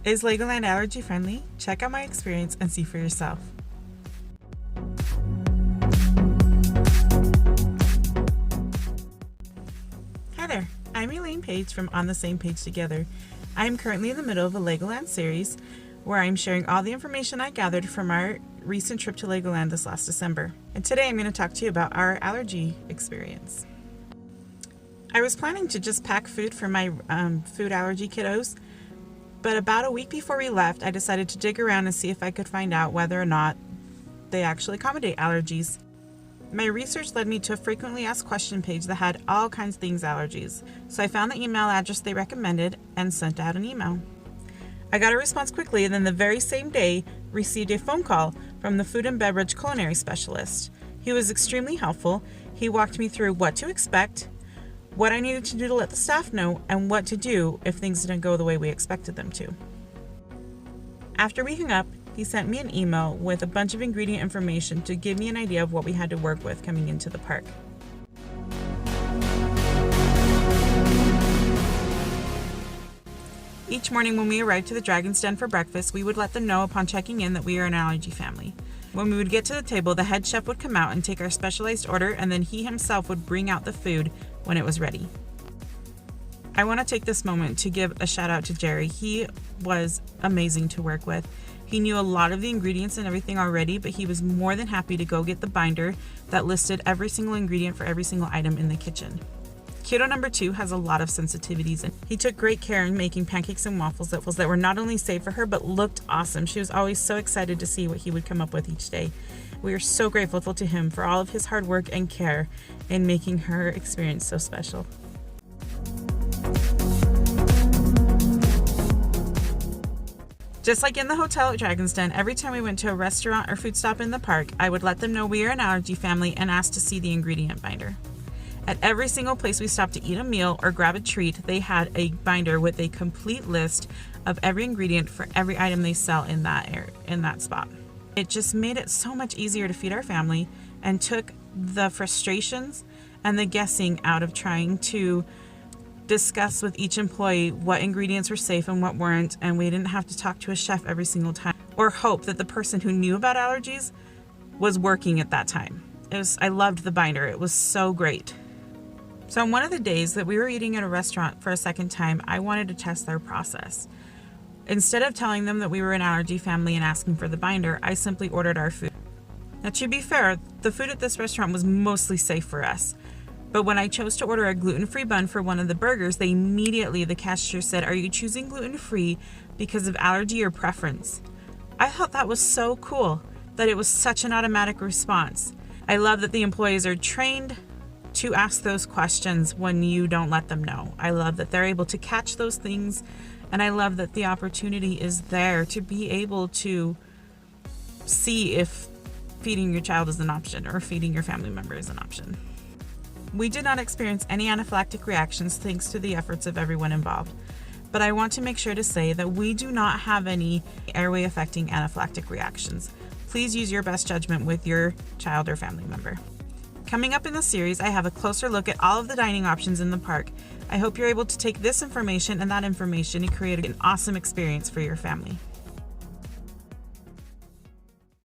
Is Legoland allergy friendly? Check out my experience and see for yourself. Hi there, I'm Elaine Page from On the Same Page Together. I'm currently in the middle of a Legoland series where I'm sharing all the information I gathered from our recent trip to Legoland this last December. And today I'm going to talk to you about our allergy experience. I was planning to just pack food for my food allergy kiddos, but about a week before we left, I decided to dig around and see if I could find out whether or not they actually accommodate allergies. My research led me to a frequently asked question page that had all kinds of things allergies, so I found the email address they recommended and sent out an email. I got a response quickly, and then the very same day received a phone call from the food and beverage culinary specialist. He was extremely helpful. He walked me through what to expect, what I needed to do to let the staff know, and what to do if things didn't go the way we expected them to. After we hung up, he sent me an email with a bunch of ingredient information to give me an idea of what we had to work with coming into the park. Each morning when we arrived to the Dragon's Den for breakfast, we would let them know upon checking in that we are an allergy family. When we would get to the table, the head chef would come out and take our specialized order, and then he himself would bring out the food when it was ready. I want to take this moment to give a shout out to Jerry. He was amazing to work with. He knew a lot of the ingredients and everything already, but he was more than happy to go get the binder that listed every single ingredient for every single item in the kitchen. Kiddo number 2 has a lot of sensitivities, and he took great care in making pancakes and waffles that were not only safe for her, but looked awesome. She was always so excited to see what he would come up with each day. We are so grateful to him for all of his hard work and care in making her experience so special. Just like in the hotel at Dragon's Den, every time we went to a restaurant or food stop in the park, I would let them know we are an allergy family and ask to see the ingredient binder. At every single place we stopped to eat a meal or grab a treat, they had a binder with a complete list of every ingredient for every item they sell in that spot. It just made it so much easier to feed our family and took the frustrations and the guessing out of trying to discuss with each employee what ingredients were safe and what weren't, and we didn't have to talk to a chef every single time or hope that the person who knew about allergies was working at that time. I loved the binder. It was so great. So on one of the days that we were eating at a restaurant for a second time, I wanted to test their process. Instead of telling them that we were an allergy family and asking for the binder, I simply ordered our food. Now, to be fair, the food at this restaurant was mostly safe for us. But when I chose to order a gluten-free bun for one of the burgers, the cashier said, "Are you choosing gluten-free because of allergy or preference?" I thought that was so cool that it was such an automatic response. I love that the employees are trained to ask those questions when you don't let them know. I love that they're able to catch those things, and I love that the opportunity is there to be able to see if feeding your child is an option or feeding your family member is an option. We did not experience any anaphylactic reactions thanks to the efforts of everyone involved, but I want to make sure to say that we do not have any airway affecting anaphylactic reactions. Please use your best judgment with your child or family member. Coming up in the series, I have a closer look at all of the dining options in the park. I hope you're able to take this information and that information and create an awesome experience for your family.